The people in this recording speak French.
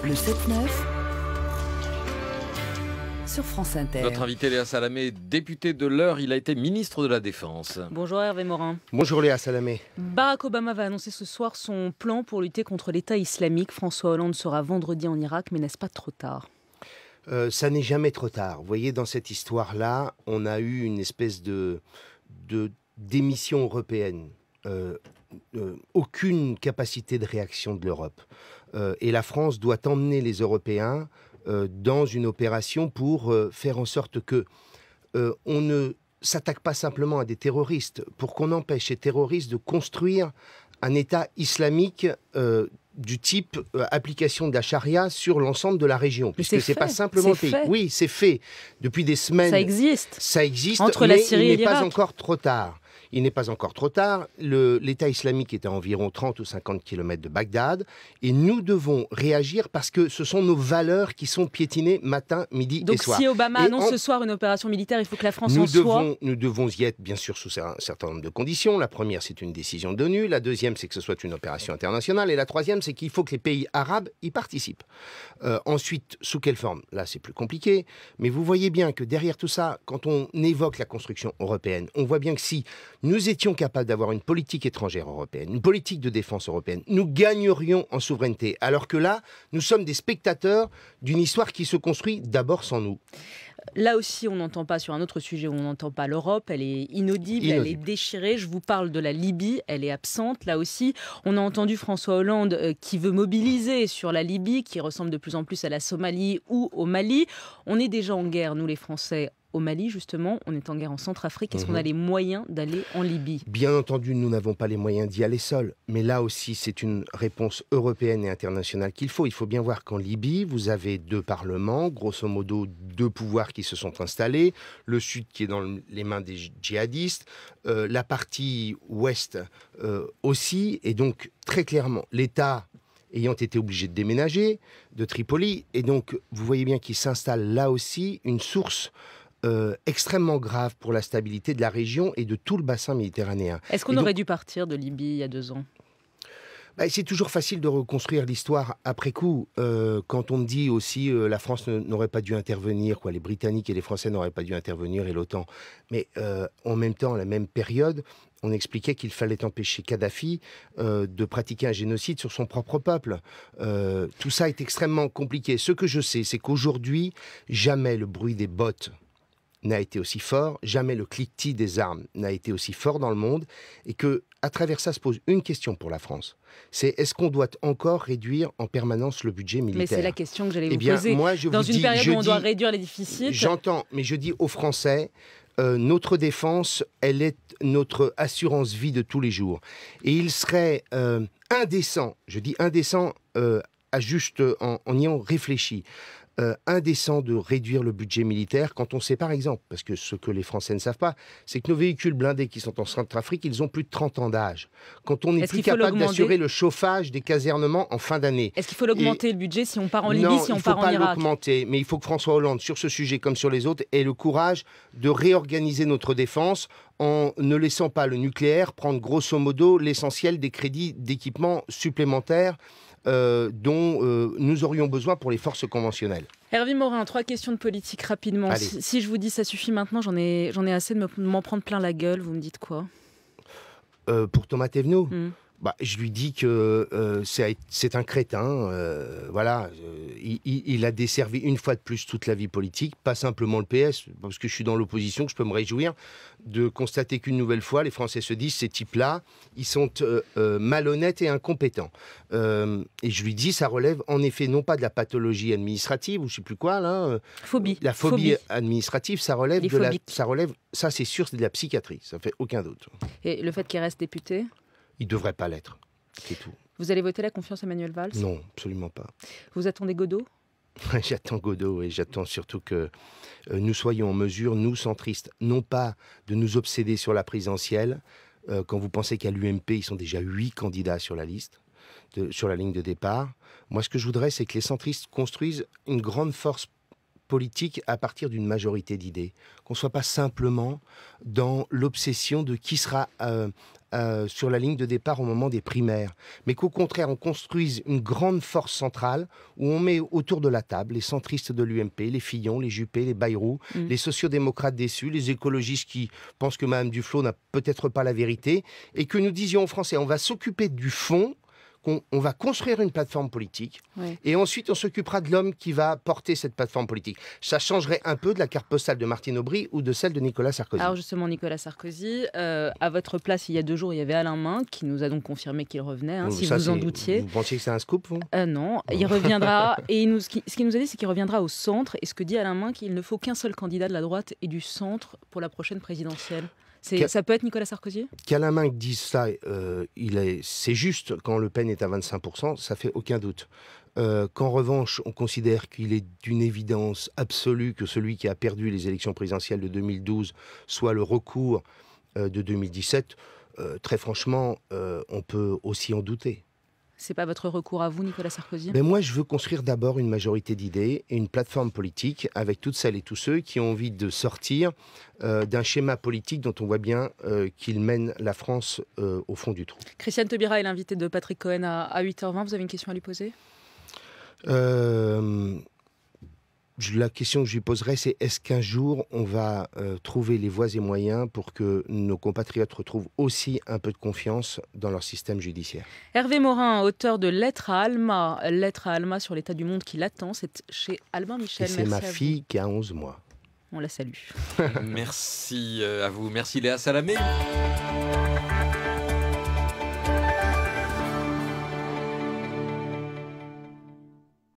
Le 7-9 sur France Inter. Notre invité Léa Salamé, député de l'Eure, il a été ministre de la Défense. Bonjour Hervé Morin. Bonjour Léa Salamé. Barack Obama va annoncer ce soir son plan pour lutter contre l'État islamique. François Hollande sera vendredi en Irak, mais n'est-ce pas trop tard ? Ça n'est jamais trop tard. Vous voyez, dans cette histoire-là, on a eu une espèce de démission européenne. Aucune capacité de réaction de l'Europe. Et la France doit emmener les Européens dans une opération pour faire en sorte que on ne s'attaque pas simplement à des terroristes, pour qu'on empêche ces terroristes de construire un État islamique du type application de la charia sur l'ensemble de la région. Puisque c'est pas simplement le pays. Oui, c'est fait. Depuis des semaines. Ça existe. Ça existe, entre mais la Syrie il et n'est pas l'Irak. encore trop tard. Il n'est pas encore trop tard. L'État islamique est à environ 30 ou 50 km de Bagdad. Et nous devons réagir parce que ce sont nos valeurs qui sont piétinées matin, midi Donc et soir. si Obama annonce ce soir une opération militaire, il faut que la France nous en soit. Nous devons y être, bien sûr, sous un certain nombre de conditions. La première, c'est une décision de l'ONU. La deuxième, c'est que ce soit une opération internationale. Et la troisième, c'est qu'il faut que les pays arabes y participent. Ensuite, sous quelle forme ? Là, c'est plus compliqué. Mais vous voyez bien que derrière tout ça, quand on évoque la construction européenne, on voit bien que si nous étions capables d'avoir une politique étrangère européenne, une politique de défense européenne, nous gagnerions en souveraineté. Alors que là, nous sommes des spectateurs d'une histoire qui se construit d'abord sans nous. Là aussi, on n'entend pas, sur un autre sujet, on n'entend pas l'Europe, elle est inaudible, elle est déchirée. Je vous parle de la Libye, elle est absente. Là aussi, on a entendu François Hollande qui veut mobiliser sur la Libye, qui ressemble de plus en plus à la Somalie ou au Mali. On est déjà en guerre, nous les Français, au Mali, justement. On est en guerre en Centrafrique. Est-ce qu'on a les moyens d'aller en Libye ? Bien entendu, nous n'avons pas les moyens d'y aller seuls. Mais là aussi, c'est une réponse européenne et internationale qu'il faut. Il faut bien voir qu'en Libye, vous avez deux parlements, grosso modo deux pouvoirs qui se sont installés. Le sud qui est dans les mains des djihadistes, la partie ouest aussi. Et donc, très clairement, l'État ayant été obligé de déménager de Tripoli. Et donc, vous voyez bien qu'il s'installe là aussi une source extrêmement grave pour la stabilité de la région et de tout le bassin méditerranéen. Est-ce qu'on aurait dû partir de Libye il y a 2 ans ? C'est toujours facile de reconstruire l'histoire après coup. Quand on me dit aussi la France n'aurait pas dû intervenir, les Britanniques et les Français n'auraient pas dû intervenir et l'OTAN. Mais en même temps, à la même période, on expliquait qu'il fallait empêcher Kadhafi de pratiquer un génocide sur son propre peuple. Tout ça est extrêmement compliqué. Ce que je sais, c'est qu'aujourd'hui, jamais le bruit des bottes n'a été aussi fort, jamais le cliquetis des armes n'a été aussi fort dans le monde, et que à travers ça se pose une question pour la France. C'est est-ce qu'on doit encore réduire en permanence le budget militaire ? Mais c'est la question que j'allais vous poser. Moi, dans une période où on doit réduire les déficits... J'entends, mais je dis aux Français, notre défense, elle est notre assurance vie de tous les jours. Et il serait indécent, je dis indécent à juste en y ayant réfléchi, indécent de réduire le budget militaire quand on sait par exemple, parce que ce que les Français ne savent pas, c'est que nos véhicules blindés qui sont en Centrafrique, ils ont plus de 30 ans d'âge. Quand on n'est plus capable d'assurer le chauffage des casernements en fin d'année. Est-ce qu'il faut l'augmenter le budget si on part en Libye, si on part en Irak ? Non, il ne faut pas l'augmenter, mais il faut que François Hollande, sur ce sujet comme sur les autres, ait le courage de réorganiser notre défense en ne laissant pas le nucléaire prendre grosso modo l'essentiel des crédits d'équipement supplémentaires dont nous aurions besoin pour les forces conventionnelles. Hervé Morin, 3 questions de politique rapidement. Si je vous dis ça suffit maintenant, j'en ai assez de m'en prendre plein la gueule, vous me dites quoi ? Pour Thomas Thévenot je lui dis que c'est un crétin. Il a desservi une fois de plus toute la vie politique, pas simplement le PS, parce que je suis dans l'opposition, que je peux me réjouir de constater qu'une nouvelle fois, les Français se disent, ces types-là, ils sont malhonnêtes et incompétents. Et je lui dis, ça relève en effet non pas de la pathologie administrative, ou je ne sais plus quoi, là. La phobie administrative, ça relève ça c'est sûr, c'est de la psychiatrie, ça fait aucun doute. Et le fait qu'il reste député ? Il ne devrait pas l'être, c'est tout. Vous allez voter la confiance à Manuel Valls ? Non, absolument pas. Vous attendez Godot ? J'attends Godot et j'attends surtout que nous soyons en mesure, nous centristes, non pas de nous obséder sur la présidentielle, quand vous pensez qu'à l'UMP, ils sont déjà 8 candidats sur la liste, sur la ligne de départ. Moi, ce que je voudrais, c'est que les centristes construisent une grande force politique à partir d'une majorité d'idées. Qu'on ne soit pas simplement dans l'obsession de qui sera sur la ligne de départ au moment des primaires, mais qu'au contraire, on construise une grande force centrale où on met autour de la table les centristes de l'UMP, les Fillon, les Juppé, les Bayrou, les sociodémocrates déçus, les écologistes qui pensent que Mme Duflot n'a peut-être pas la vérité, et que nous disions aux Français, on va s'occuper du fond, on va construire une plateforme politique, et ensuite on s'occupera de l'homme qui va porter cette plateforme politique. Ça changerait un peu de la carte postale de Martine Aubry ou de celle de Nicolas Sarkozy. Alors justement, Nicolas Sarkozy, à votre place, il y a 2 jours, il y avait Alain Minc qui nous a donc confirmé qu'il revenait, si vous en doutiez. Vous pensiez que c'était un scoop, vous ? Non, il reviendra, et ce qu'il nous a dit, c'est qu'il reviendra au centre, et ce que dit Alain Minc, il ne faut qu'un seul candidat de la droite et du centre pour la prochaine présidentielle. Ça peut être Nicolas Sarkozy ? Qu'Alain Minc dise ça, c'est juste quand Le Pen est à 25%, ça fait aucun doute. Qu'en revanche, on considère qu'il est d'une évidence absolue que celui qui a perdu les élections présidentielles de 2012 soit le recours de 2017, très franchement, on peut aussi en douter. C'est pas votre recours à vous, Nicolas Sarkozy ? Mais moi, je veux construire d'abord une majorité d'idées et une plateforme politique avec toutes celles et tous ceux qui ont envie de sortir d'un schéma politique dont on voit bien qu'il mène la France au fond du trou. Christiane Taubira est l'invitée de Patrick Cohen à 8h20. Vous avez une question à lui poser ? La question que je lui poserais, c'est est-ce qu'un jour, on va trouver les voies et moyens pour que nos compatriotes retrouvent aussi un peu de confiance dans leur système judiciaire ? Hervé Morin, auteur de Lettre à Alma sur l'état du monde qui l'attend, c'est chez Albin Michel. Et c'est ma fille qui a 11 mois. On la salue. Merci à vous. Merci Léa Salamé.